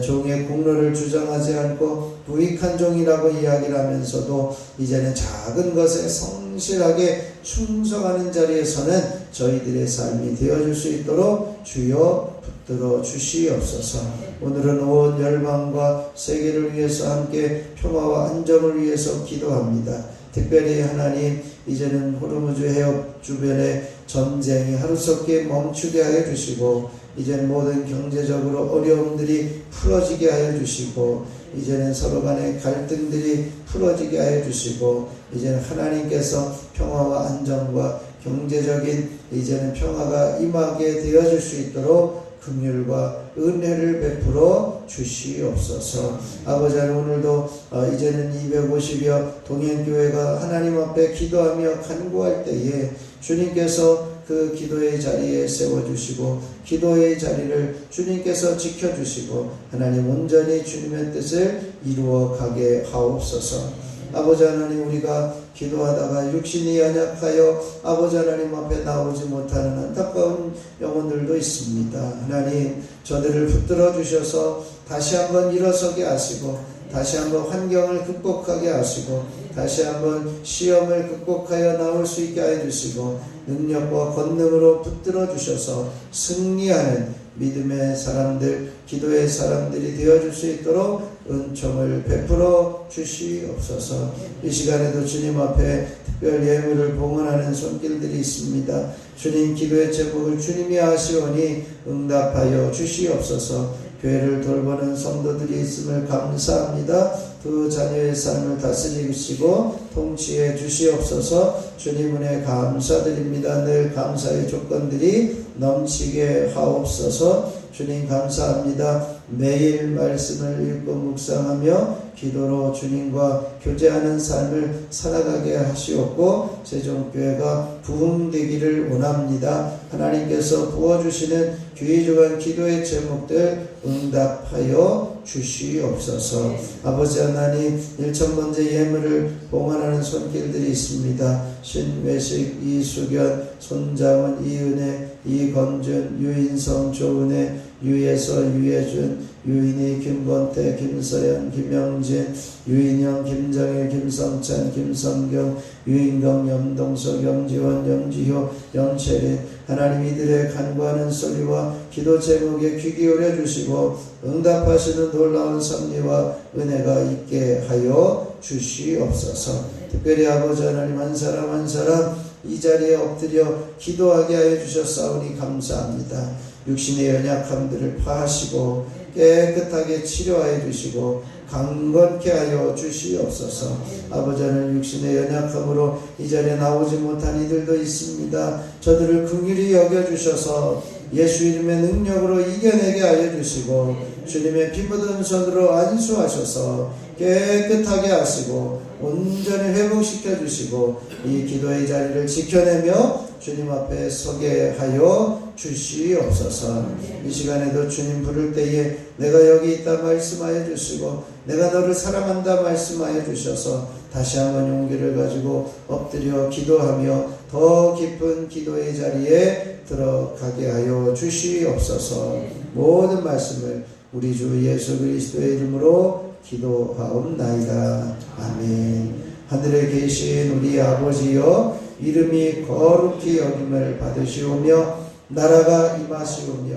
종의 공로를 주장하지 않고 부익한 종이라고 이야기를 하면서도 이제는 작은 것에 성실하게 충성하는 자리에서는 저희들의 삶이 되어줄 수 있도록 주여 붙들어 주시옵소서. 오늘은 온 열방과 세계를 위해서 함께 평화와 안정을 위해서 기도합니다. 특별히 하나님, 이제는 호르무즈 해협 주변의 전쟁이 하루속히 멈추게 하여 주시고, 이제는 모든 경제적으로 어려움들이 풀어지게 하여 주시고, 이제는 서로 간의 갈등들이 풀어지게 하여 주시고, 이제는 하나님께서 평화와 안정과 경제적인 이제는 평화가 임하게 되어질 수 있도록 긍휼과 은혜를 베풀어 주시옵소서. 아버지, 오늘도 이제는 250여 동행교회가 하나님 앞에 기도하며 간구할 때에 주님께서 그 기도의 자리에 세워주시고, 기도의 자리를 주님께서 지켜주시고, 하나님 온전히 주님의 뜻을 이루어 가게 하옵소서. 아버지 하나님, 우리가 기도하다가 육신이 연약하여 아버지 하나님 앞에 나오지 못하는 안타까운 영혼들도 있습니다. 하나님, 저들을 붙들어 주셔서 다시 한번 일어서게 하시고, 다시 한번 환경을 극복하게 하시고, 다시 한번 시험을 극복하여 나올 수 있게 하여 주시고, 능력과 권능으로 붙들어 주셔서 승리하는 믿음의 사람들, 기도의 사람들이 되어줄 수 있도록 은총을 베풀어 주시옵소서. 이 시간에도 주님 앞에 특별 예물을 봉헌하는 손길들이 있습니다. 주님, 기도의 제목을 주님이 아시오니 응답하여 주시옵소서. 교회를 돌보는 성도들이 있음을 감사합니다. 두 자녀의 삶을 다스리시고 통치해 주시옵소서. 주님 은혜 감사드립니다. 늘 감사의 조건들이 넘치게 하옵소서. 주님 감사합니다. 매일 말씀을 읽고 묵상하며 기도로 주님과 교제하는 삶을 살아가게 하시옵고, 세종교회가 부흥되기를 원합니다. 하나님께서 부어주시는 귀중한 기도의 제목들 응답하여 주시옵소서. 아버지 하나님, 1,000번째 예물을 봉헌하는 손길들이 있습니다. 신외식, 이수견, 손장원, 이은혜, 이건준, 유인성, 조은혜, 유예서, 유예준, 유인희, 김건태, 김서연, 김영진, 유인영, 김정일, 김성찬, 김성경, 유인경, 염동석, 염지원, 염지효, 염채린. 하나님 이들의 간구하는 소리와 기도 제목에 귀 기울여 주시고 응답하시는 놀라운 섭리와 은혜가 있게 하여 주시옵소서. 특별히 아버지 하나님 한 사람 한 사람 이 자리에 엎드려 기도하게 하여 주셨사오니 감사합니다. 육신의 연약함들을 파하시고 깨끗하게 치료하여 주시고 강건케 하여 주시옵소서. 아버지 하나님 육신의 연약함으로 이 자리에 나오지 못한 이들도 있습니다. 저들을 긍휼히 여겨주셔서 예수 이름의 능력으로 이겨내게 하여 주시고 주님의 피 묻은 손으로 안수하셔서 깨끗하게 하시고 온전히 회복시켜 주시고 이 기도의 자리를 지켜내며 주님 앞에 서게 하여 주시옵소서. 이 시간에도 주님 부를 때에 내가 여기 있다 말씀하여 주시고 내가 너를 사랑한다 말씀하여 주셔서 다시 한번 용기를 가지고 엎드려 기도하며 더 깊은 기도의 자리에 들어가게 하여 주시옵소서. 모든 말씀을 우리 주 예수 그리스도의 이름으로 기도하옵나이다. 아멘. 하늘에 계신 우리 아버지여 이름이 거룩히 여김을 받으시오며 나라가 임하시오며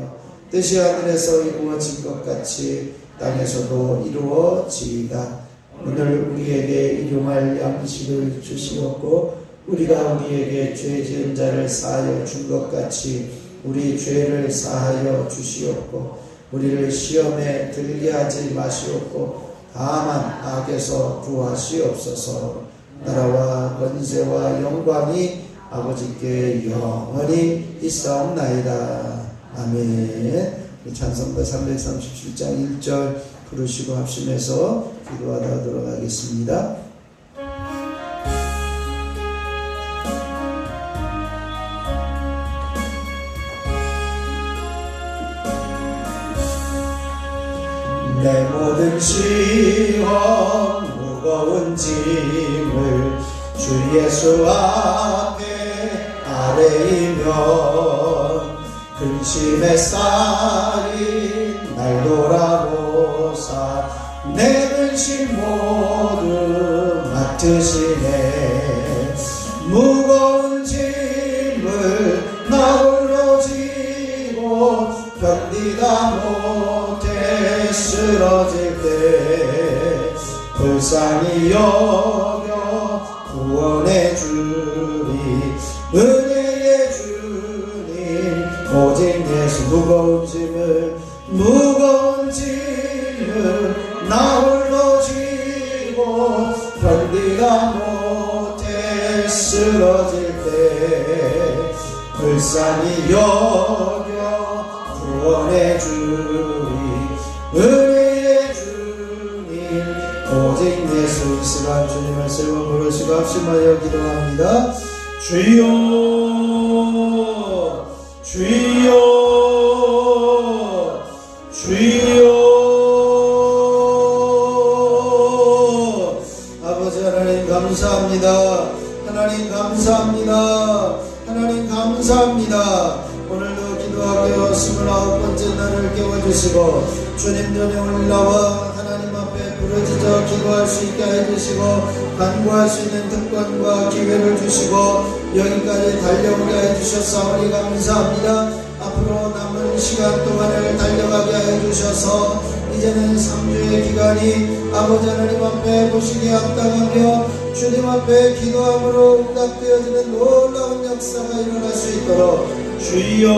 뜻이 하늘에서 이루어진 것 같이 땅에서도 이루어지이다. 오늘 우리에게 일용할 양식을 주시옵고 우리가 우리에게 죄 지은 자를 사하여 준 것 같이 우리 죄를 사하여 주시옵고 우리를 시험에 들게 하지 마시옵고 다만 악에서 구하시옵소서. 나라와 권세와 영광이 아버지께 영원히 있사옵나이다. 아멘. 찬송가 337장 1절 부르시고 합심해서 기도하다 돌아가겠습니다. 내 모든 시험 무거운 짐을 주 예수 앞에 아뢰이면 근심의 쌀이 날 돌아보사 내 근심 모두 맡으시네. 무거운 짐을 나 홀로 지고 견디다 못해 쓰러질 때 불쌍히 여겨 구원해 주리. 은혜의 주님 오직 예수. 무거운 짐을 나 홀로 지고 견디다 못해 쓰러질 때 불쌍히 여겨 구원해 주리. 은혜의 주님 오직 예수. 이 시간 주님을 세워 부르시고 합심하여 기도합니다. 주여 주여 주여. 아버지 하나님 감사합니다. 하나님 감사합니다. 하나님 감사합니다. 오늘도 기도하게 29번째 날을 깨워주시고 주님 전에 올라와 하나님 앞에 부르짖어 기도할 수 있게 해주시고 간구할 수 있는 특권과 기회를 주시고 여기까지 달려오게 해주셨사오니 감사합니다. 앞으로 남은 시간 동안을 달려가게 해주셔서 이제는 3주의 기간이 아버지 하나님 앞에 보시기에 합당하며 주님 앞에 기도함으로 응답되어지는 놀라운 역사가 일어날 수 있도록 주여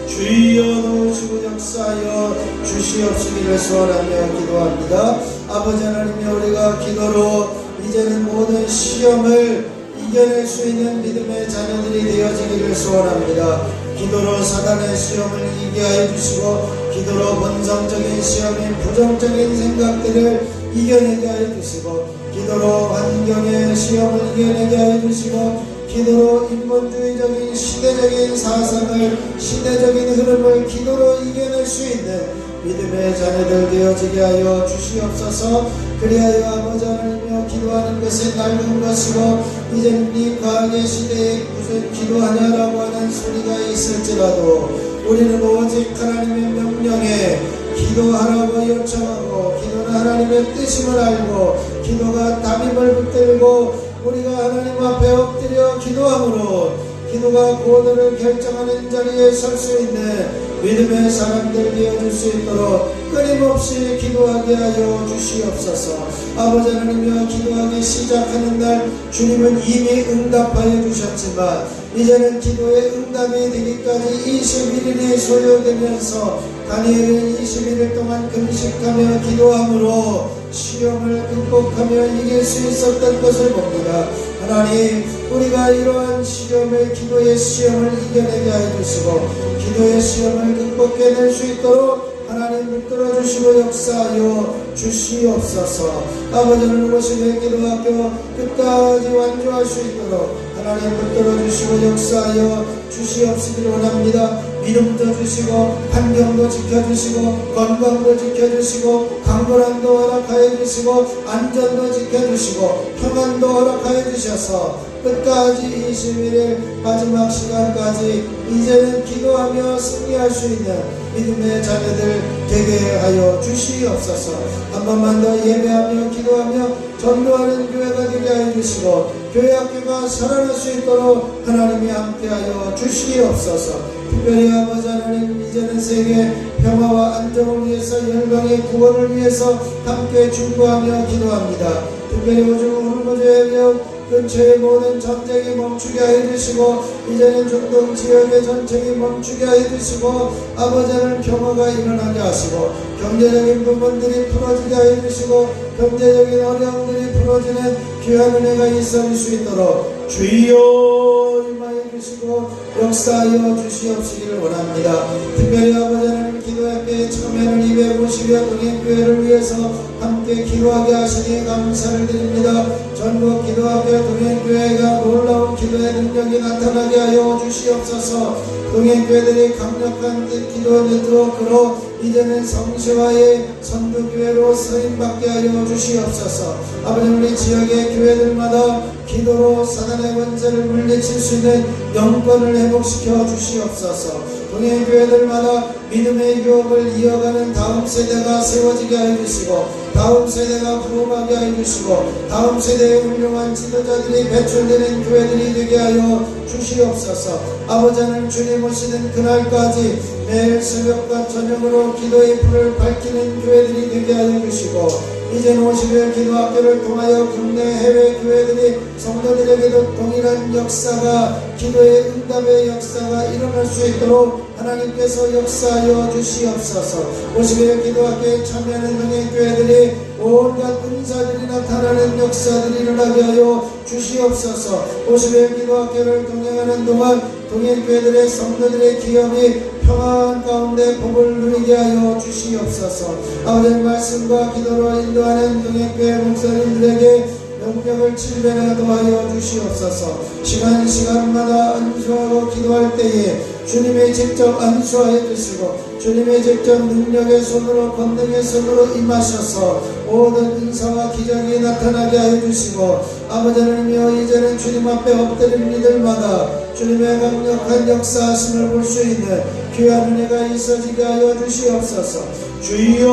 주여 도우시고 역사하여 주시옵시기를 소원하며 기도합니다. 아버지 하나님이 우리가 기도로 이제는 모든 시험을 이겨낼 수 있는 믿음의 자녀들이 되어지기를 소원합니다. 기도로 사단의 시험을 이기게 하여 주시고 기도로 본성적인 시험인 부정적인 생각들을 이겨내게 하여 주시고 기도로 환경의 시험을 이겨내게 하여 주시고 기도로 인본주의적인 시대적인 사상을, 시대적인 흐름을 기도로 이겨낼 수 있는 믿음의 자녀들 되어지게 하여 주시옵소서. 그리하여 아버지 하나님이여 기도하는 것이 낡은 것이고 이제는 이 과학의 시대에 무슨 기도하냐라고 하는 소리가 있을지라도 우리는 오직 하나님의 명령에 기도하라고 요청하고 기도는 하나님의 뜻임을 알고 기도가 담임을 붙들고 우리가 하나님 앞에 엎드려 기도함으로 기도가 고도를 결정하는 자리에 설 수 있는 믿음의 사람들 되어줄 수 있도록 끊임없이 기도하게 하여 주시옵소서. 아버지 하나님이여 기도하기 시작하는 날 주님은 이미 응답하여 주셨지만 이제는 기도의 응답이 되기까지 21일이 소요되면서 다니엘은 21일 동안 금식하며 기도함으로 시험을 극복하며 이길 수 있었던 것을 봅니다. 하나님, 우리가 이러한 시험을, 기도의 시험을 이겨내게 하여 주시고 기도의 시험을 극복해낼 수 있도록 하나님 붙들어 주시고 역사하여 주시옵소서. 아버지는 오시는 기도학교 끝까지 완주할 수 있도록 하나님 붙들어 주시고 역사하여 주시옵시기를 원합니다. 믿음도 주시고 환경도 지켜주시고 건강도 지켜주시고 강건함도 허락하여 주시고 안전도 지켜주시고 평안도 허락하여 주셔서 끝까지 21일 마지막 시간까지 이제는 기도하며 승리할 수 있는 믿음의 자녀들 되게 하여 주시옵소서. 한 번만 더 예배하며 기도하며 전도하는 교회가 되게 하여 주시고 교회 학교가 살아날 수 있도록 하나님이 함께하여 주시옵소서. 특별히 아버지 하나님, 이제는 세계 평화와 안정을 위해서 열방의 구원을 위해서 함께 중보하며 기도합니다. 특별히 오줌 홀모조의 벽 근처의 모든 전쟁이 멈추게 하여 주시고 이제는 중동 지역의 전쟁이 멈추게 하여 주시고 아버지 하나님 평화가 일어나게 하시고 경제적인 부분들이 풀어지게 하여 주시고 경제적인 어려움들이 풀어지는 귀한 은혜가 있을 수 있도록 주여 임하여 주시고 역사하여 주시옵시기를 원합니다. 특별히 아버지 하나님 기도학교에 처음에는 250여 동행교회를 위해서 함께 기도하게 하시니 감사를 드립니다. 전국 기도학교 동행교회가 놀라운 기도의 능력이 나타나게 하여 주시옵소서. 동행교회들이 강력한 기도 네트워크로 이제는 성시와의 선두교회로 서임받게 하여 주시옵소서. 아버지 우리 지역의 교회들마다 기도로 사단의 권세를 물리칠 수 있는 영권을 회복시켜 주시옵소서. 동행교회들마다 믿음의 유업을 이어가는 다음 세대가 세워지게 하여 주시고 다음 세대가 부흥하게 하여 주시고 다음 세대의 훌륭한 지도자들이 배출되는 교회들이 되게 하여 주시옵소서. 아버지 하나님 주님 오시는 그날까지 매일 새벽과 저녁으로 기도의 불을 밝히는 교회들이 되게 하여 주시고 이제는 50일 기도학교를 통하여 국내 해외 교회들이 성도들에게도 동일한 역사가 기도의 응답의 역사가 일어날 수 있도록 하나님께서 역사하여 주시옵소서. 50일 기도학교에 참여하는 동행교회들이 온갖 은사들이 나타나는 역사들이 일어나게 하여 주시옵소서. 50일 기도학교를 동행하는 동안 동행교회들의 성도들의 기업이 평안 가운데 복을 누리게 하여 주시옵소서. 아버지의 말씀과 기도로 인도하는 동행교회 목사님들에게 능력을 칠배하도 하여 주시옵소서. 시간마다 안수하고 기도할 때에 주님의 직접 안수하여 주시고 주님의 직접 능력의 손으로 권능의 손으로 임하셔서 모든 은사와 기적이 나타나게 하여 주시고 아버지 하나님이여 이제는 주님 앞에 엎드린 이들마다 주님의 강력한 역사하심을 볼 수 있는 귀한 은혜가 있어지게 하여 주시옵소서. 주여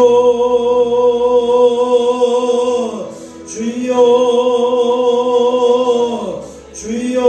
주여 주여.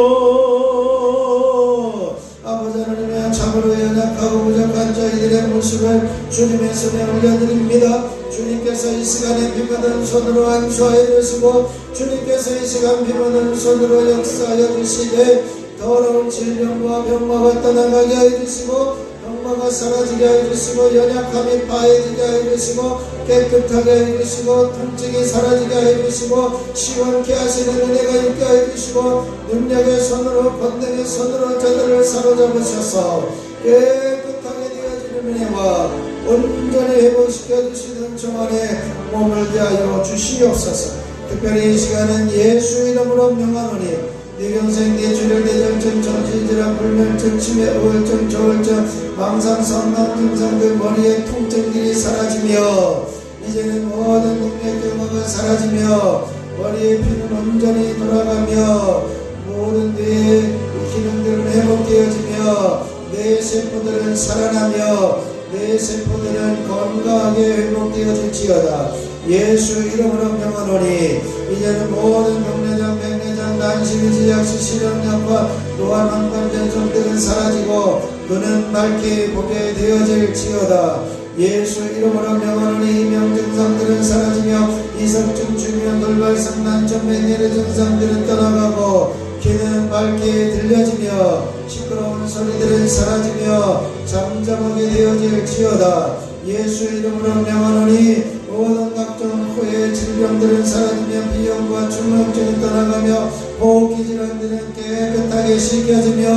아버지 하나님의 참으로 연약하고 부족한 저희들의 모습을 주님의 손에 올려드립니다. 주님께서 이 시간에 비모든 손으로 안수하여 주시고 주님께서 이 시간 비모든 손으로 역사하여 주시되 더러운 질병과 병마가 떠나가게 하여 주시고 병마가 사라지게 하여 주시고 연약함이 파해지게 하여 주시고 깨끗하게 하여 주시고 통증이 사라지게 하여 주시고 시원케 하시는 은혜가 있게 하여 주시고 능력의 손으로 권능의 손으로 저들을 사로잡으셔서 깨끗하게 되어지는 은혜와 온전히 회복시켜 주시는 정원에 몸을 대하여 주시옵소서. 특별히 이 시간은 예수 이름으로 명하노니 뇌경색, 뇌출혈, 뇌절증, 전신질환, 불면증, 치매, 우울증, 조울증, 망상, 성남 증상들, 머리의 통증들이 사라지며 이제는 모든 능력 경험은 사라지며 머리의 피는 온전히 돌아가며 모든 뇌의 기능들은 회복되어지며 뇌의 세포들은 살아나며 뇌의 세포들은 건강하게 회복되어질지어다. 예수 이름으로 명하노니 이제는 모든 경내장, 백내장, 난시비, 지약시, 실형력과 노안, 황반, 전성들은 사라지고 눈은 맑게 보게 되어질지어다. 예수 이름으로 명하노니 이명 증상들은 사라지며 이석증, 중년, 돌발성, 난점, 맹렬의 증상들은 떠나가고 귀는 밝게 들려지며 시끄러운 소리들은 사라지며 잠잠하게 되어질지어다. 예수 이름으로 명하노니 모든 각종 후의 질병들은 사라지며 비염과 충농증은 떠나가며 호흡기 질환들은 깨끗하게 씻겨지며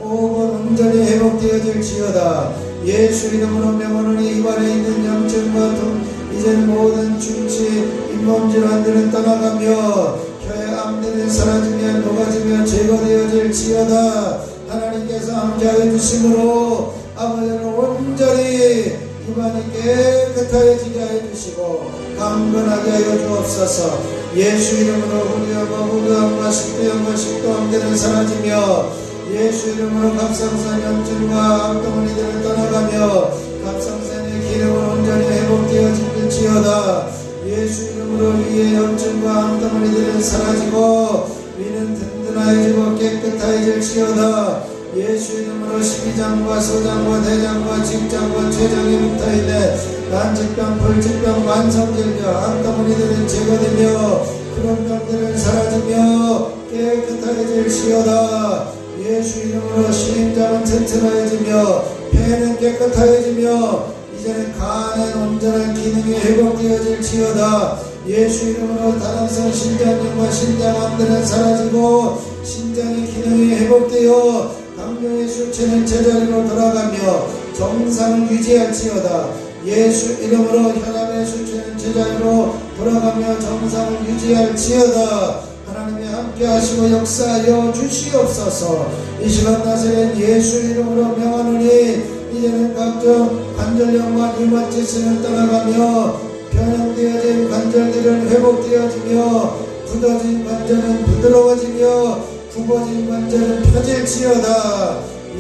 호흡은 온전히 회복되어질지어다. 예수 이름으로 명하노니 입안에 있는 염증과 이제는 모든 중치, 잇몸 질환들은 떠나가며 혀의 암들은 사라지며 녹아지며 제거되어질지어다. 하나님께서 함께하여 주심으로 아버지는 온전히 입안이 깨끗하여지게 하여 주시고 강건하게 하여 주옵소서. 예수 이름으로 후두염과 식도염들은 사라지며 예수 이름으로 갑상선 염증과 앞덩어리들을 떠나가며 갑상선의 기능은 온전히 회복되어질지어다. 예수 이름으로 위의 염증과 앞덩어리들은 사라지고 위는 든든하여지고 깨끗하여질지어다. 예수 이름으로 식이장과 소장과 대장과 직장과 췌장에 붙어있는 난직병, 불직병, 만성질병, 앞덩어리들은 제거되며 그런 병들은 사라지며 깨끗하여질지어다. 예수 이름으로 심장은 튼튼하여지며 폐는 깨끗하여지며 이제는 간의 온전한 기능이 회복되어질지어다. 예수 이름으로 다란성 신장염과 신장암들은 사라지고 신장의 기능이 회복되어 당뇨의 수치는 제자리로 돌아가며 정상을 유지할지어다. 예수 이름으로 혈압의 수치는 제자리로 돌아가며 정상을 유지할지어다. 하나님이 함께 하시고 역사하여 주시옵소서. 이 시간 나사렛 예수 이름으로 명하노니 이제는 각종 관절염과 류마티스는 떠나가며 변형되어진 관절들은 회복되어지며 굳어진 관절은 부드러워지며 굽어진 관절은 펴질지어다.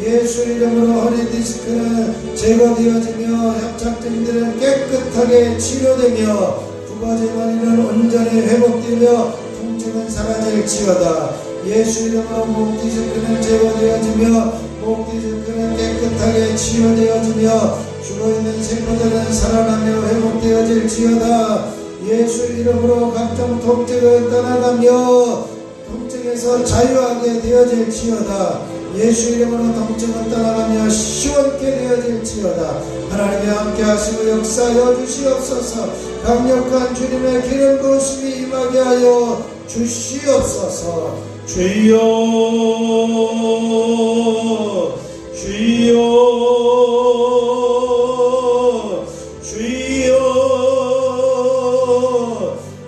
예수 이름으로 허리 디스크는 제거되어지며 협착증들은 깨끗하게 치료되며 굽어진 허리는 온전히 회복되며 통증은 사라질지어다. 예수 이름으로 목 디스크는 제거되어지며 목 디스크는 깨끗하게 치료되어지며 죽어있는 세포들은 살아나며 회복되어질지어다. 예수 이름으로 각종 통증은 떠나가며 통증에서 자유하게 되어질지어다. 예수 이름으로 통증은 떠나가며 시원케 되어질지어다. 하나님이 함께 하시고 역사하여 주시옵소서. 강력한 주님의 기름 부으심이 임하게 하여 주시옵소서. 주여 주여 주여.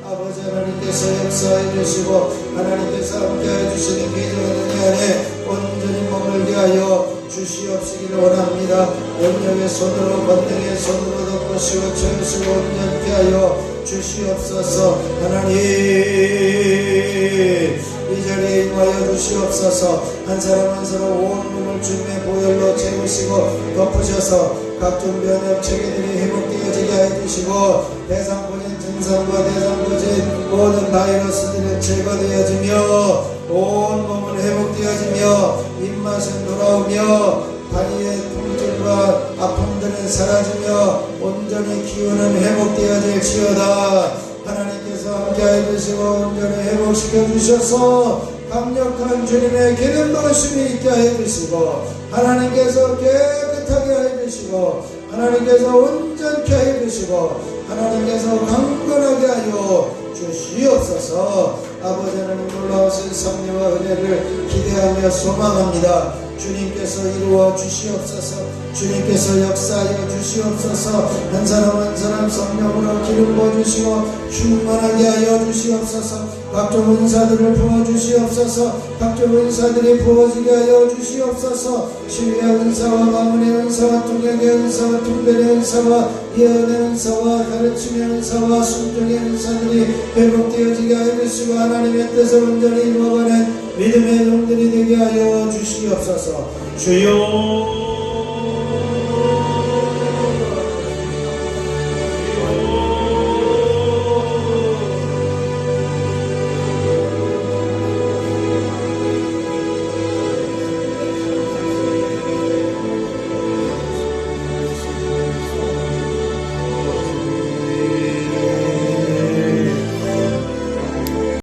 아버지 하나님께서 역사해 주시고 하나님께서 함께해 주시는 기적의 은혜 안에 온전히 머물게 하여 주시옵시기를 원합니다. 영역의 손으로 권능의 손으로 덮으시고 채우시고 온전케 하여 주시옵소서. 하나님 이 자리에 임하여 주시옵소서. 한 사람 한 사람 온 몸을 주님의 보혈로 채우시고 덮으셔서 각종 면역 체계들이 회복되어지게 하여 주시고 대상포진 증상과 대상포진 모든 바이러스들은 제거되어지며 온 몸은 회복되어지며 입맛은 돌아오며 다리의 통증과 아픔들은 사라지며 온전히 기운은 회복되어질지어다. 하나님께서 함께하여 주시고 온전히 회복시켜 주셔서 강력한 주님의 기름 부으심이 있게 하여 주시고 하나님께서 깨끗하게 하여 주시고 하나님께서 온전케 하여 주시고 하나님께서 강건하게 하여 주시옵소서. 아버지 하나님 놀라우신 섭리와 은혜를 기대하며 소망합니다. 주님께서 이루어 주시옵소서. 주님께서 역사하여 주시옵소서. 한 사람 한 사람 성령으로 기름 부어주시고 충만하게 하여 주시옵소서. 각종 은사들을 부어주시옵소서. 각종 은사들이 부어지게 하여 주시옵소서. 신뢰의 은사와 가문의 은사와 통역의 은사와 통변의 은사와 예언의 은사와 가르침의 은사와 순종의 은사들이 회복되어지게 하여 주시고 하나님의 뜻을 온전히 이루어가는 믿음의 종들이 되게 하여 주시옵소서. 주여